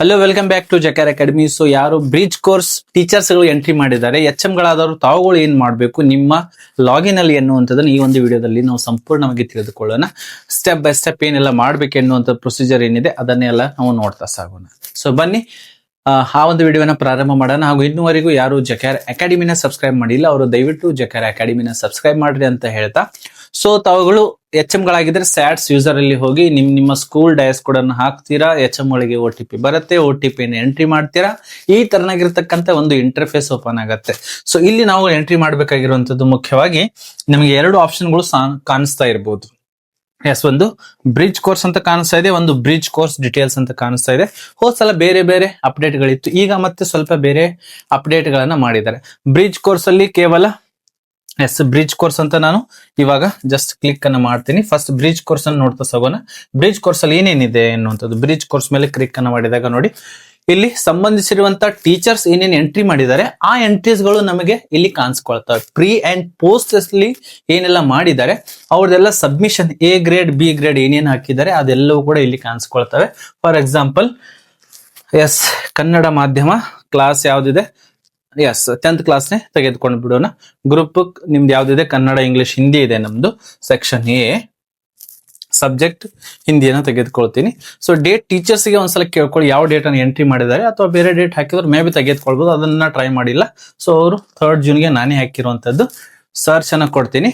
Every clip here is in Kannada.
Hello welcome back to Jakara academy. So ಯಾರು ಬ್ರಿಡ್ಜ್ ಕೋರ್ಸ್ ಟೀಚರ್ಸ್ ಗಳು ಎಂಟ್ರಿ ಮಾಡಿದ್ದಾರೆ, ಎಚ್ ಎಂ ಗಳಾದವರು ತಾವುಗಳು ಏನ್ ಮಾಡಬೇಕು, ನಿಮ್ಮ ಲಾಗಿನ್ ಅಲ್ಲಿ ಎನ್ನುವಂಥದ್ದನ್ನು ಈ ಒಂದು ವಿಡಿಯೋದಲ್ಲಿ ನಾವು ಸಂಪೂರ್ಣವಾಗಿ ತಿಳಿದುಕೊಳ್ಳೋಣ. ಸ್ಟೆಪ್ ಬೈ ಸ್ಟೆಪ್ ಏನೆಲ್ಲ ಮಾಡ್ಬೇಕು ಎನ್ನುವಂಥ ಪ್ರೊಸೀಜರ್ ಏನಿದೆ ಅದನ್ನೆಲ್ಲ ನಾವು ನೋಡ್ತಾ ಸಾಗೋಣ. ಸೊ ಬನ್ನಿ ಆ ಒಂದು ವಿಡಿಯೋನ ಪ್ರಾರಂಭ ಮಾಡೋಣ. ಹಾಗೂ ಇನ್ನುವರೆಗೂ ಯಾರು ಜಕಾರ ಅಕಾಡೆಮಿನ ಸಬ್ಸ್ಕ್ರೈಬ್ ಮಾಡಿಲ್ಲ ಅವರು ದಯವಿಟ್ಟು ಜಕಾರ ಅಕಾಡೆಮಿನ ಸಬ್ಸ್ಕ್ರೈಬ್ ಮಾಡ್ರಿ ಅಂತ ಹೇಳ್ತಾ, ಸೊ ತಾವುಗಳು ಎಚ್ ಎಂ ಗಳಾಗಿದ್ರೆ ಸ್ಯಾಟ್ಸ್ ಯೂಸರ್ ಅಲ್ಲಿ ಹೋಗಿ ನಿಮ್ಮ ಸ್ಕೂಲ್ ಡಯಸ್ ಕೋಡ್ ಅನ್ನು ಹಾಕ್ತೀರಾ, ಎಚ್ ಎಂ ಒಳಗೆ OTP ಬರುತ್ತೆ, OTP ಎಂಟ್ರಿ ಮಾಡ್ತೀರಾ. ಈ ತರನಾಗಿರ್ತಕ್ಕಂಥ ಒಂದು ಇಂಟರ್ಫೇಸ್ ಓಪನ್ ಆಗುತ್ತೆ. ಸೊ ಇಲ್ಲಿ ನಾವು ಎಂಟ್ರಿ ಮಾಡ್ಬೇಕಾಗಿರುವಂತದ್ದು ಮುಖ್ಯವಾಗಿ ನಮಗೆ ಎರಡು ಆಪ್ಷನ್ಗಳು ಕಾಣಿಸ್ತಾ ಇರಬಹುದು. ಒಂದು ಬ್ರಿಡ್ಜ್ ಕೋರ್ಸ್ ಅಂತ ಕಾಣಿಸ್ತಾ ಇದೆ, ಒಂದು ಬ್ರಿಡ್ಜ್ ಕೋರ್ಸ್ ಡೀಟೇಲ್ಸ್ ಅಂತ ಕಾಣಿಸ್ತಾ ಇದೆ. ಹೋದ್ಸಲ ಬೇರೆ ಬೇರೆ ಅಪ್ಡೇಟ್ ಗಳಿತ್ತು, ಈಗ ಮತ್ತೆ ಸ್ವಲ್ಪ ಬೇರೆ ಅಪ್ಡೇಟ್ ಗಳನ್ನ ಮಾಡಿದ್ದಾರೆ. ಬ್ರಿಡ್ಜ್ ಕೋರ್ಸ್ ಅಲ್ಲಿ ಕೇವಲ ಬ್ರಿಡ್ಜ್ ಕೋರ್ಸ್ ಅಂತ ನಾನು ಇವಾಗ ಜಸ್ಟ್ ಕ್ಲಿಕ್ ಅನ್ನು ಮಾಡ್ತೀನಿ. ಫಸ್ಟ್ ಬ್ರಿಡ್ಜ್ ಕೋರ್ಸ್ ಅನ್ನು ನೋಡ್ತಾ ಸಾಗೋಣ. ಬ್ರಿಡ್ಜ್ ಕೋರ್ಸ್ ಅಲ್ಲಿ ಏನೇನಿದೆ ಅನ್ನುವಂಥದ್ದು, ಬ್ರಿಡ್ಜ್ ಕೋರ್ಸ್ ಮೇಲೆ ಕ್ಲಿಕ್ ಅನ್ನು ಮಾಡಿದಾಗ ನೋಡಿ ಇಲ್ಲಿ ಸಂಬಂಧಿಸಿರುವಂತ ಟೀಚರ್ಸ್ ಏನೇನು ಎಂಟ್ರಿ ಮಾಡಿದ್ದಾರೆ ಆ ಎಂಟ್ರೀಸ್ ಗಳು ನಮಗೆ ಇಲ್ಲಿ ಕಾಣಿಸ್ಕೊಳ್ತವೆ. ಪ್ರೀ ಅಂಡ್ ಪೋಸ್ಟ್ ಅಲ್ಲಿ ಏನೆಲ್ಲ ಮಾಡಿದ್ದಾರೆ ಅವ್ರದೆಲ್ಲ submission A grade B grade ಏನೇನು ಹಾಕಿದ್ದಾರೆ ಅದೆಲ್ಲವೂ ಕೂಡ ಇಲ್ಲಿ ಕಾಣಿಸ್ಕೊಳ್ತವೆ. ಫಾರ್ ಎಕ್ಸಾಂಪಲ್ ಕನ್ನಡ ಮಾಧ್ಯಮ ಕ್ಲಾಸ್ ಯಾವ್ದಿದೆ, 10th ಕ್ಲಾಸ್ನೇ ತೆಗೆದುಕೊಂಡು ಬಿಡೋಣ. ಗ್ರೂಪ್ ನಿಮ್ದು ಯಾವ್ದಿದೆ, ಕನ್ನಡ ಇಂಗ್ಲಿಷ್ ಹಿಂದಿ ಇದೆ ನಮ್ದು. ಸೆಕ್ಷನ್ A ಸಬ್ಜೆಕ್ಟ್ ಹಿಂದಿಯನ್ನು ತೆಗೆದುಕೊಳ್ತೀನಿ. ಸೊ ಡೇಟ್ ಟೀಚರ್ಸ್ಗೆ ಒಂದ್ಸಲ ಕೇಳ್ಕೊಳ್ಳಿ ಯಾವ ಡೇಟ್ ಅನ್ನು ಎಂಟ್ರಿ ಮಾಡಿದ್ದಾರೆ, ಅಥವಾ ಬೇರೆ ಡೇಟ್ ಹಾಕಿದ್ರೆ ಮೇ ಬಿ ತೆಗೆದುಕೊಳ್ಬಹುದು. ಅದನ್ನ ಟ್ರೈ ಮಾಡಿಲ್ಲ. ಸೊ ಅವರು 3rd ಜೂನ್ಗೆ ನಾನೇ ಹಾಕಿರುವಂತದ್ದು. ಸರ್ಚ್ ಅನ್ನ ಕೊಡ್ತೀನಿ.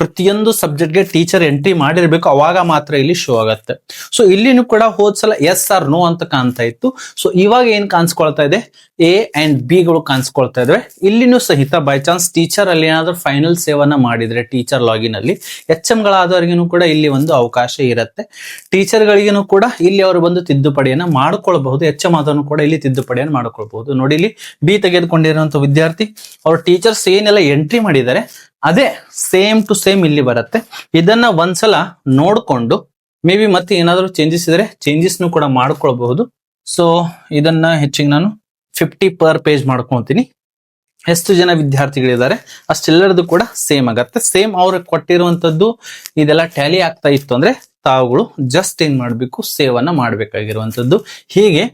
ಪ್ರತಿಯೊಂದು ಸಬ್ಜೆಕ್ಟ್ಗೆ ಟೀಚರ್ ಎಂಟ್ರಿ ಮಾಡಿರ್ಬೇಕು, ಅವಾಗ ಮಾತ್ರ ಇಲ್ಲಿ ಶೋ ಆಗುತ್ತೆ. ಸೊ ಇಲ್ಲಿನೂ ಕೂಡ ಹೋದ್ಸಲ ಎಸ್ ಆರ್ ನೋ ಅಂತ ಕಾಣ್ತಾ ಇತ್ತು. ಸೊ ಇವಾಗ ಏನ್ ಕಾಣಿಸ್ಕೊಳ್ತಾ ಇದೆ, A and B ಗಳು ಕಾಣಿಸ್ಕೊಳ್ತಾ ಇದಾವೆ. ಇಲ್ಲಿನೂ ಸಹಿತ ಬೈ ಚಾನ್ಸ್ ಟೀಚರ್ ಅಲ್ಲಿ ಏನಾದ್ರೂ ಫೈನಲ್ ಸೇವ್ ಅನ್ನ ಮಾಡಿದ್ರೆ ಟೀಚರ್ ಲಾಗಿನ್ ಅಲ್ಲಿ ಎಚ್ ಎಂ ಗಳಾದವರಿಗೂ ಕೂಡ ಇಲ್ಲಿ ಒಂದು ಅವಕಾಶ ಇರುತ್ತೆ. ಟೀಚರ್ ಗಳಿಗೂ ಕೂಡ ಇಲ್ಲಿ ಅವರು ಬಂದು ತಿದ್ದುಪಡಿಯನ್ನ ಮಾಡ್ಕೊಳ್ಬಹುದು. ಎಚ್ ಎಂ ಆದವನು ಕೂಡ ಇಲ್ಲಿ ತಿದ್ದುಪಡಿಯನ್ನು ಮಾಡ್ಕೊಳ್ಬಹುದು. ನೋಡಿ ಇಲ್ಲಿ B ತೆಗೆದುಕೊಂಡಿರುವಂತ ವಿದ್ಯಾರ್ಥಿ ಅವ್ರ ಟೀಚರ್ಸ್ ಏನೆಲ್ಲ ಎಂಟ್ರಿ ಮಾಡಿದ್ದಾರೆ ಅದೇ ಸೇಮ್ ಟು ಸೇಮ್ ಇಲ್ಲಿ ಬರುತ್ತೆ. ಇದನ್ನ ಒಂದ್ಸಲ ನೋಡ್ಕೊಂಡು ಮೇ ಬಿ ಮತ್ತೆ ಏನಾದ್ರು ಚೇಂಜಸ್ ಇದ್ರೆ ಚೇಂಜಸ್ ಕೂಡ ಮಾಡ್ಕೊಳ್ಬಹುದು. ಸೊ ಇದನ್ನ ಹೆಚ್ಚಿಗೆ ನಾನು 50 ಪರ್ ಪೇಜ್ ಮಾಡ್ಕೊಂತೀನಿ. ಎಷ್ಟು ಜನ ವಿದ್ಯಾರ್ಥಿಗಳಿದ್ದಾರೆ ಅಷ್ಟೆಲ್ಲರದು ಕೂಡ ಸೇಮ್ ಆಗತ್ತೆ. ಸೇಮ್ ಅವ್ರಿಗೆ ಕೊಟ್ಟಿರುವಂತದ್ದು ಇದೆಲ್ಲ ಟ್ಯಾಲಿ ಆಗ್ತಾ ಇತ್ತು ಅಂದ್ರೆ ತಾವುಗಳು ಜಸ್ಟ್ ಏನ್ ಮಾಡ್ಬೇಕು, ಸೇವ್ ಅನ್ನ ಮಾಡ್ಬೇಕಾಗಿರುವಂತದ್ದು. ಹೀಗೆ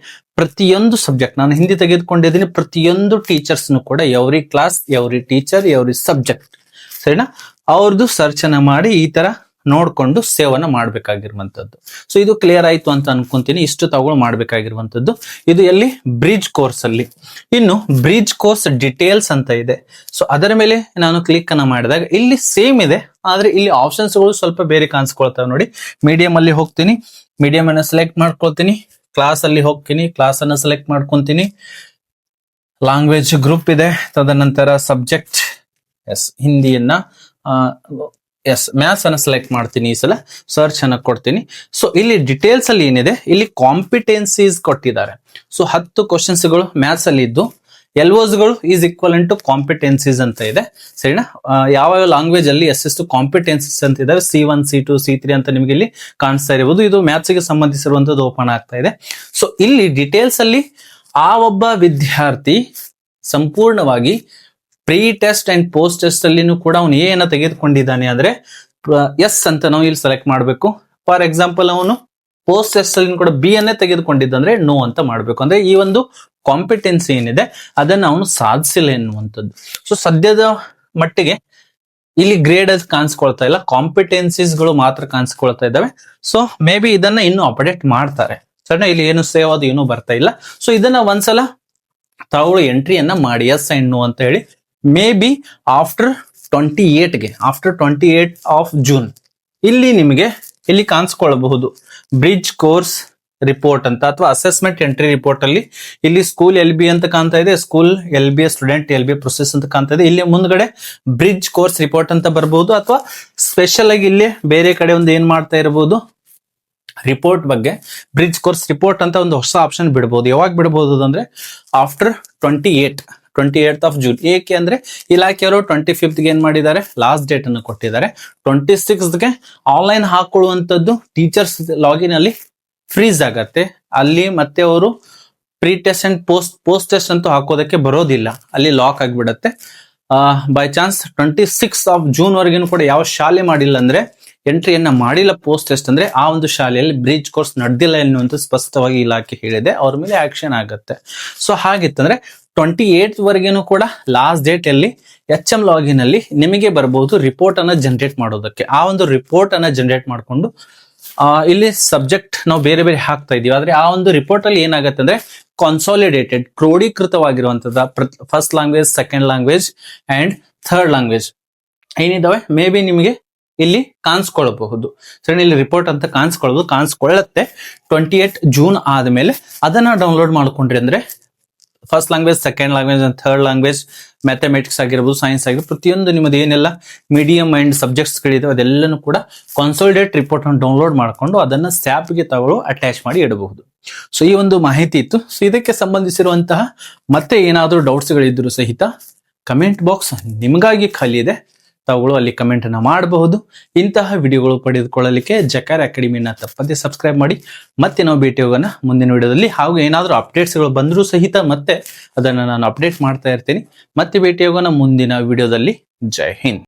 ಪ್ರತಿಯೊಂದು ಸಬ್ಜೆಕ್ಟ್ ನಾನು ಹಿಂದಿ ತೆಗೆದುಕೊಂಡಿದ್ದೀನಿ, ಪ್ರತಿಯೊಂದು ಟೀಚರ್ಸ್ನು ಕೂಡ every class, every teacher, every subject ಸರಿನಾ ಅವ್ರದ್ದು ಸರ್ಚ್ ಅನ್ನ ಮಾಡಿ ಈ ತರ ನೋಡ್ಕೊಂಡು ಸೇವ್ ಅನ್ನ ಮಾಡ್ಬೇಕಾಗಿರುವಂತದ್ದು. ಸೊ ಇದು ಕ್ಲಿಯರ್ ಆಯ್ತು ಅಂತ ಅನ್ಕೊಂತೀನಿ. ಇಷ್ಟು ತಗೊಳ್ಳೋ ಮಾಡ್ಬೇಕಾಗಿರುವಂತದ್ದು ಇದು ಎಲ್ಲಿ, ಬ್ರಿಡ್ಜ್ ಕೋರ್ಸ್ ಅಲ್ಲಿ. ಇನ್ನು ಬ್ರಿಡ್ಜ್ ಕೋರ್ಸ್ ಡೀಟೇಲ್ಸ್ ಅಂತ ಇದೆ. ಸೊ ಅದರ ಮೇಲೆ ನಾನು ಕ್ಲಿಕ್ ಅನ್ನ ಮಾಡಿದಾಗ ಇಲ್ಲಿ ಸೇಮ್ ಇದೆ, ಆದ್ರೆ ಇಲ್ಲಿ ಆಪ್ಷನ್ಸ್ ಗಳು ಸ್ವಲ್ಪ ಬೇರೆ ಕಾಣಿಸ್ಕೊಳ್ತಾವೆ. ನೋಡಿ ಮೀಡಿಯಂ ಅಲ್ಲಿ ಹೋಗ್ತೀನಿ, ಮೀಡಿಯಂ ಅನ್ನ ಸೆಲೆಕ್ಟ್ ಮಾಡ್ಕೊಳ್ತೀನಿ. ಕ್ಲಾಸ್ ಅಲ್ಲಿ ಹೋಗ್ತೀನಿ, ಕ್ಲಾಸ್ ಅನ್ನ ಸೆಲೆಕ್ಟ್ ಮಾಡ್ಕೊಂತೀನಿ. ಲ್ಯಾಂಗ್ವೇಜ್ ಗ್ರೂಪ್ ಇದೆ, ತದನಂತರ ಸಬ್ಜೆಕ್ಟ್ ಹಿಂದಿಯನ್ನ ಮ್ಯಾಥ್ಸ್ ಅನ್ನ ಸೆಲೆಕ್ಟ್ ಮಾಡ್ತೀನಿ. ಈ ಸಲ ಸರ್ಚ್ ಅನ್ನ ಕೊಡ್ತೀನಿ. ಸೊ ಇಲ್ಲಿ ಡಿಟೇಲ್ಸ್ ಅಲ್ಲಿ ಏನಿದೆ, ಇಲ್ಲಿ ಕಾಂಪಿಟೆನ್ಸೀಸ್ ಕೊಟ್ಟಿದ್ದಾರೆ. ಸೊ 10 ಕ್ವಶನ್ಸ್ ಗಳು ಮ್ಯಾಥ್ಸ್ ಅಲ್ಲಿ ಇದ್ದು LOS ಗಳು ಈಸ್ ಈಕ್ವಲ್ ಟು ಕಾಂಪಿಟೆನ್ಸೀಸ್ ಅಂತ ಇದೆ ಸರಿನಾ. ಯಾವ ಲ್ಯಾಂಗ್ವೇಜ್ ಅಲ್ಲಿ ಎಷ್ಟು ಕಾಂಪಿಟೆನ್ಸೀಸ್ ಅಂತ ಇದಾವೆ, C1 C2 C3 ಅಂತ ನಿಮ್ಗೆ ಇಲ್ಲಿ ಕಾಣಿಸ್ತಾ ಇರಬಹುದು. ಇದು ಮ್ಯಾಥ್ಸ್ ಗೆ ಸಂಬಂಧಿಸಿರುವಂತದ್ದು ಓಪನ್ ಆಗ್ತಾ ಇದೆ. ಸೊ ಇಲ್ಲಿ ಡಿಟೇಲ್ಸ್ ಅಲ್ಲಿ ಆ ಒಬ್ಬ ವಿದ್ಯಾರ್ಥಿ ಸಂಪೂರ್ಣವಾಗಿ pre test and post test ಅಲ್ಲಿನೂ ಕೂಡ ಅವನು ಏನನ್ನ ತೆಗೆದುಕೊಂಡಿದ್ದಾನೆ ಅಂದ್ರೆ ಎಸ್ ಅಂತ ನಾವು ಇಲ್ಲಿ ಸೆಲೆಕ್ಟ್ ಮಾಡಬೇಕು. ಫಾರ್ ಎಕ್ಸಾಂಪಲ್ ಅವನು ಪೋಸ್ಟ್ ಟೆಸ್ಟ್ ಅಲ್ಲಿ ಕೂಡ B ಅನ್ನೇ ತೆಗೆದುಕೊಂಡಿದ್ದಂದ್ರೆ ನೋ ಅಂತ ಮಾಡ್ಬೇಕು. ಅಂದ್ರೆ ಈ ಒಂದು ಕಾಂಪಿಟೆನ್ಸಿ ಏನಿದೆ ಅದನ್ನ ಅವನು ಸಾಧಿಸಿಲ್ಲ ಎನ್ನುವಂಥದ್ದು. ಸೊ ಸದ್ಯದ ಮಟ್ಟಿಗೆ ಇಲ್ಲಿ ಗ್ರೇಡ್ ಅದು ಕಾಣಿಸ್ಕೊಳ್ತಾ ಇಲ್ಲ, ಕಾಂಪಿಟೆನ್ಸೀಸ್ ಗಳು ಮಾತ್ರ ಕಾಣಿಸ್ಕೊಳ್ತಾ ಇದ್ದಾವೆ. ಸೊ ಮೇ ಬಿ ಇದನ್ನ ಇನ್ನು ಅಪ್ಡೇಟ್ ಮಾಡ್ತಾರೆ ಸರಿ. ಇಲ್ಲಿ ಏನು ಸೇವ್ ಅದು ಏನೂ ಬರ್ತಾ ಇಲ್ಲ. ಸೊ ಇದನ್ನ ಒಂದ್ಸಲ ತಾವು ಎಂಟ್ರಿಯನ್ನ ಮಾಡಿ ಎಸ್ ಅಂಡ್ ನೋ ಅಂತ ಹೇಳಿ. May be after 28 of June ಇಲ್ಲಿ ನಿಮಗೆ ಇಲ್ಲಿ ಕಾಣಿಸ್ಕೊಳ್ಳಬಹುದು ಬ್ರಿಡ್ಜ್ ಕೋರ್ಸ್ ರಿಪೋರ್ಟ್ ಅಂತ, ಅಥವಾ ಅಸೆಸ್ಮೆಂಟ್ ಎಂಟ್ರಿ ರಿಪೋರ್ಟ್ ಅಲ್ಲಿ ಇಲ್ಲಿ ಸ್ಕೂಲ್ LB ಅಂತ ಕಾಣ್ತಾ ಇದೆ, school LB student LB process ಅಂತ ಕಾಣ್ತಾ ಇದೆ. ಇಲ್ಲಿ ಮುಂದ್ಗಡೆ ಬ್ರಿಡ್ಜ್ ಕೋರ್ಸ್ ರಿಪೋರ್ಟ್ ಅಂತ ಬರಬಹುದು, ಅಥವಾ ಸ್ಪೆಷಲ್ ಆಗಿ ಇಲ್ಲಿ ಬೇರೆ ಕಡೆ ಒಂದು ಏನ್ ಮಾಡ್ತಾ ಇರಬಹುದು, ರಿಪೋರ್ಟ್ ಬಗ್ಗೆ ಬ್ರಿಡ್ಜ್ ಕೋರ್ಸ್ ರಿಪೋರ್ಟ್ ಅಂತ ಒಂದು ಹೊಸ ಆಪ್ಷನ್ ಬಿಡಬಹುದು. ಯಾವಾಗ ಬಿಡಬಹುದು ಅಂದ್ರೆ ಆಫ್ಟರ್ 28th ಆಫ್ ಜೂನ್. ಏಕೆ ಅಂದ್ರೆ ಇಲಾಖೆಯವರು 25th ಏನ್ ಮಾಡಿದ್ದಾರೆ, ಲಾಸ್ಟ್ ಡೇಟ್ ಅನ್ನು ಕೊಟ್ಟಿದ್ದಾರೆ. 26th ಆನ್ಲೈನ್ ಹಾಕೊಳ್ಳುವಂತದ್ದು ಟೀಚರ್ಸ್ ಲಾಗಿನ್ ಅಲ್ಲಿ ಫ್ರೀಸ್ ಆಗತ್ತೆ. ಅಲ್ಲಿ ಮತ್ತೆ ಅವರು pre test and post test ಅಂತೂ ಹಾಕೋದಕ್ಕೆ ಬರೋದಿಲ್ಲ, ಅಲ್ಲಿ ಲಾಕ್ ಆಗಿಬಿಡತ್ತೆ. By chance 26th of June ವರೆಗೂ ಕೂಡ ಯಾವ ಶಾಲೆ ಮಾಡಿಲ್ಲ ಅಂದ್ರೆ ಎಂಟ್ರಿಯನ್ನ ಮಾಡಿಲ್ಲ ಪೋಸ್ಟ್ ಟೆಸ್ಟ್ ಅಂದ್ರೆ ಆ ಒಂದು ಶಾಲೆಯಲ್ಲಿ ಬ್ರಿಡ್ಜ್ ಕೋರ್ಸ್ ನಡೆದಿಲ್ಲ ಎನ್ನುವಂತ ಸ್ಪಷ್ಟವಾಗಿ ಇಲಾಖೆ ಹೇಳಿದೆ, ಅವ್ರ ಮೇಲೆ ಆಕ್ಷನ್ ಆಗುತ್ತೆ. ಸೊ ಹಾಗಿತ್ತಂದ್ರೆ 28 ವರೆಗೇನು ಕೂಡ ಲಾಸ್ಟ್ ಡೇಟ್ ಅಲ್ಲಿ HM ಲಾಗಿನ್ ಅಲ್ಲಿ ನಿಮಗೆ ಬರಬಹುದು ರಿಪೋರ್ಟ್ ಅನ್ನ ಜನರೇಟ್ ಮಾಡೋದಕ್ಕೆ. ಆ ಒಂದು ರಿಪೋರ್ಟ್ ಅನ್ನ ಜನರೇಟ್ ಮಾಡ್ಕೊಂಡು ಇಲ್ಲಿ ಸಬ್ಜೆಕ್ಟ್ ನಾವು ಬೇರೆ ಬೇರೆ ಹಾಕ್ತಾ ಇದೀವಿ, ಆದ್ರೆ ಆ ಒಂದು ರಿಪೋರ್ಟ್ ಅಲ್ಲಿ ಏನಾಗುತ್ತೆ ಅಂದ್ರೆ ಕಾನ್ಸಾಲಿಡೇಟೆಡ್ ಕ್ರೋಢೀಕೃತವಾಗಿರುವಂತದ first language, second language and third language ಏನಿದಾವೆ ಮೇ ಬಿ ನಿಮಗೆ ಇಲ್ಲಿ ಕಾಣಿಸ್ಕೊಳ್ಬಹುದು. ಸರಿ, ಇಲ್ಲಿ ರಿಪೋರ್ಟ್ ಅಂತ ಕಾಣಿಸ್ಕೊಳ್ಳುತ್ತೆ 28 ಜೂನ್ ಆದ್ಮೇಲೆ. ಅದನ್ನ ಡೌನ್ಲೋಡ್ ಮಾಡ್ಕೊಂಡ್ರಿ ಅಂದ್ರೆ first language, second language and third language, mathematics ಆಗಿರ್ಬೋದು, ಸೈನ್ಸ್ ಆಗಿರ್ಬೋದು, ಪ್ರತಿಯೊಂದು ನಿಮ್ಮದು ಏನೆಲ್ಲ ಮೀಡಿಯಂ ಅಂಡ್ ಸಬ್ಜೆಕ್ಟ್ಸ್ ಗಳಿದಾವೆ ಅದೆಲ್ಲನೂ ಕೂಡ ಕಾನ್ಸಾಲಿಡೇಟ್ ರಿಪೋರ್ಟ್ ಅನ್ನು ಡೌನ್ಲೋಡ್ ಮಾಡ್ಕೊಂಡು ಅದನ್ನ ಸ್ಯಾಪ್ಗೆ ತಗೊಳ್ಳೋ ಅಟ್ಯಾಚ್ ಮಾಡಿ ಇಡಬಹುದು. ಸೊ ಈ ಒಂದು ಮಾಹಿತಿ ಇತ್ತು. ಸೊ ಇದಕ್ಕೆ ಸಂಬಂಧಿಸಿರುವಂತಹ ಮತ್ತೆ ಏನಾದರೂ ಡೌಟ್ಸ್ ಗಳಿದ್ರು ಸಹಿತ ಕಮೆಂಟ್ ಬಾಕ್ಸ್ ನಿಮಗಾಗಿ ಖಾಲಿ ಇದೆ, ತಾವುಗಳು ಅಲ್ಲಿ ಕಮೆಂಟ್ ಅನ್ನ ಮಾಡಬಹುದು. ಇಂತಹ ವಿಡಿಯೋಗಳು ಪಡೆದುಕೊಳ್ಳಲಿಕ್ಕೆ ಜಕಾರ ಅಕಾಡೆಮಿನ ತಪ್ಪದೆ ಸಬ್ಸ್ಕ್ರೈಬ್ ಮಾಡಿ. ಮತ್ತೆ ನಾವು ಭೇಟಿ ಹೋಗೋಣ ಮುಂದಿನ ವಿಡಿಯೋದಲ್ಲಿ. ಹಾಗೂ ಏನಾದರೂ ಅಪ್ಡೇಟ್ಸ್ಗಳು ಬಂದರೂ ಸಹಿತ ಮತ್ತೆ ಅದನ್ನು ನಾನು ಅಪ್ಡೇಟ್ ಮಾಡ್ತಾ ಇರ್ತೀನಿ. ಮತ್ತೆ ಭೇಟಿ ಹೋಗೋಣ ಮುಂದಿನ ವಿಡಿಯೋದಲ್ಲಿ. ಜೈ ಹಿಂದ್.